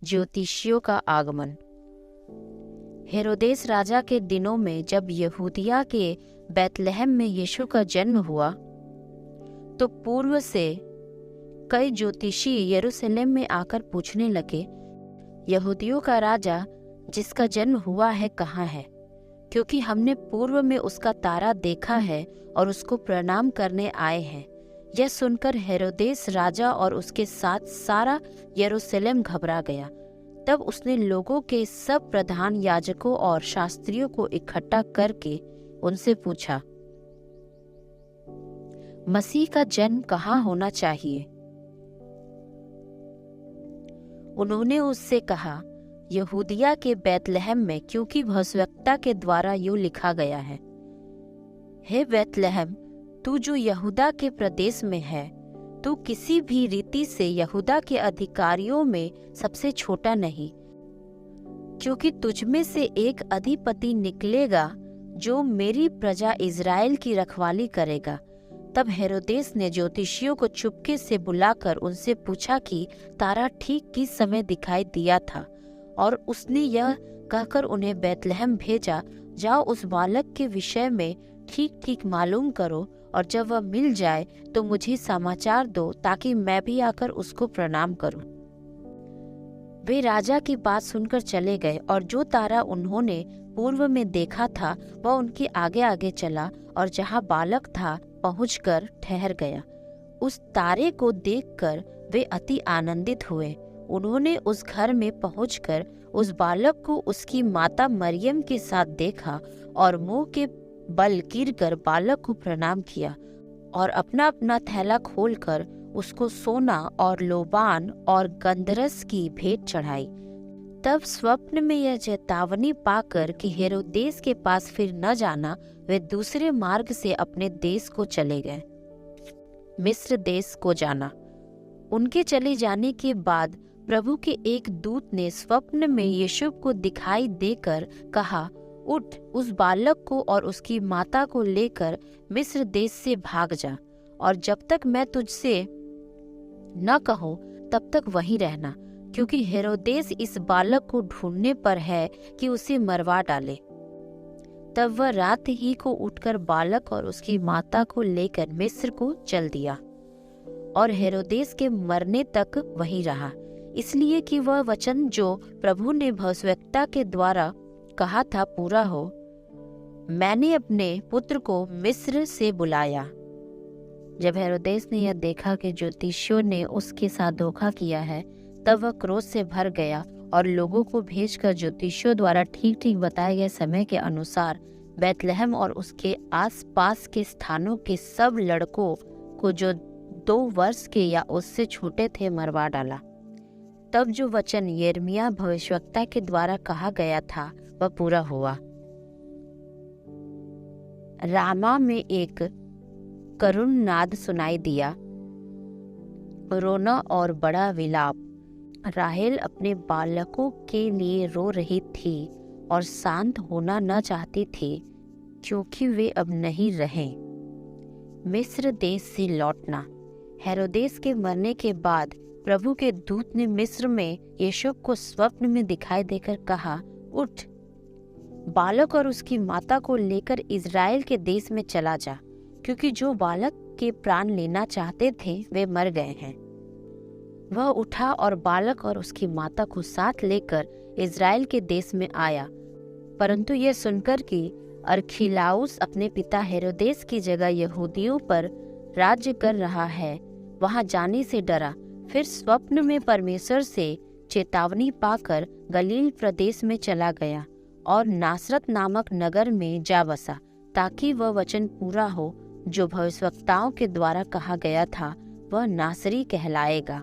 ज्योतिषियों का आगमन। हेरोदेस राजा के दिनों में जब यहूदिया के बैतलहम में यीशु का जन्म हुआ तो पूर्व से कई ज्योतिषी यरूशलेम में आकर पूछने लगे, यहूदियों का राजा जिसका जन्म हुआ है कहाँ है? क्योंकि हमने पूर्व में उसका तारा देखा है और उसको प्रणाम करने आए हैं। यह सुनकर हेरोदेस राजा और उसके साथ सारा यरूशलेम घबरा गया। तब उसने लोगों के सब प्रधान याजकों और शास्त्रियों को इकट्ठा करके उनसे पूछा, मसीह का जन्म कहाँ होना चाहिए? उन्होंने उससे कहा, यहूदिया के बैतलहम में, क्योंकि भविष्यवक्ता के द्वारा यूं लिखा गया है, हे बैतलहम, तू जो यहूदा के प्रदेश में है, तू किसी भी रीति से यहूदा के अधिकारियों में सबसे छोटा नहीं, क्योंकि तुझमें से एक अधिपति निकलेगा जो मेरी प्रजा इज़राइल की रखवाली करेगा। तब हेरोदेस ने ज्योतिषियों को चुपके से बुलाकर उनसे पूछा कि तारा ठीक किस समय दिखाई दिया था, और उसने यह कहकर उन्हें बैतलहम भेजा, जाओ उस बालक के विषय में ठीक ठीक मालूम करो, और जब वह मिल जाए तो मुझे समाचार दो ताकि मैं भी आकर उसको प्रणाम करूं। वे राजा की बात सुनकर चले गए, और जो तारा उन्होंने पूर्व में देखा था वह उनके आगे आगे चला और जहां बालक था पहुंचकर ठहर गया। उस तारे को देखकर वे अति आनंदित हुए। उन्होंने उस घर में पहुंचकर उस बालक को उसकी माता मरियम के साथ देखा और मुंह के बल गिरकर बालक को प्रणाम किया और अपना अपना थैला खोलकर उसको सोना और लोबान और गंधरस की भेंट चढ़ाई। तब स्वप्न में यह चेतावनी पाकर कि हेरोदेस के पास फिर न जाना, वे दूसरे मार्ग से अपने देश को चले गए। मिस्र देश को जाना। उनके चले जाने के बाद प्रभु के एक दूत ने स्वप्न में यीशु को दिखाई देकर कहा, उठ, उस बालक को और उसकी माता को लेकर मिस्र देश से भाग जा, और जब तक मैं तुझसे न कहूं तब तक वहीं रहना, क्योंकि हेरोदेस इस बालक को ढूंढने पर है कि उसे मरवा डाले। तब वह रात ही को उठकर बालक और उसकी माता को लेकर मिस्र को चल दिया, और हेरोदेस के मरने तक वहीं रहा, इसलिए कि वह वचन जो प्रभु ने भविष्यवक्ता के द्वारा कहा था पूरा हो, मैंने अपने पुत्र को मिस्र से बुलाया। जब हेरोदेस ने यह देखा कि ज्योतिषियों ने उसके साथ धोखा किया है, तब वह क्रोध से भर गया और लोगों को भेजकर ज्योतिषियों द्वारा ठीक ठीक बताए गए समय के अनुसार बैतलहम और उसके आसपास के स्थानों के सब लड़कों को जो 2 वर्ष के या उससे छोटे थे मरवा डाला। तब जो वचन यिर्मयाह भविष्यवक्ता के द्वारा कहा गया था वह पूरा हुआ। रामा में एक करुण नाद सुनाई दिया, रोना और बड़ा विलाप। राहेल अपने बालकों के लिए रो रही थी और शांत होना न चाहती थी, क्योंकि वे अब नहीं रहे। मिस्र देश से लौटना। हेरोदेस के मरने के बाद प्रभु के दूत ने मिस्र में यीशु को स्वप्न में दिखाई देकर कहा, उठ, बालक और उसकी माता को लेकर इज़राइल के देश में चला जा, क्योंकि जो बालक के प्राण लेना चाहते थे वे मर गए हैं। वह उठा और बालक और उसकी माता को साथ लेकर इज़राइल के देश में आया, परंतु यह सुनकर कि अरखिलाउस अपने पिता हेरोदेस की जगह यहूदियों पर राज्य कर रहा है, वहां जाने से डरा। फिर स्वप्न में परमेश्वर से चेतावनी पाकर गलील प्रदेश में चला गया और नासरत नामक नगर में जा बसा, ताकि वह वचन पूरा हो जो भविष्यवक्ताओं के द्वारा कहा गया था, वह नासरी कहलाएगा।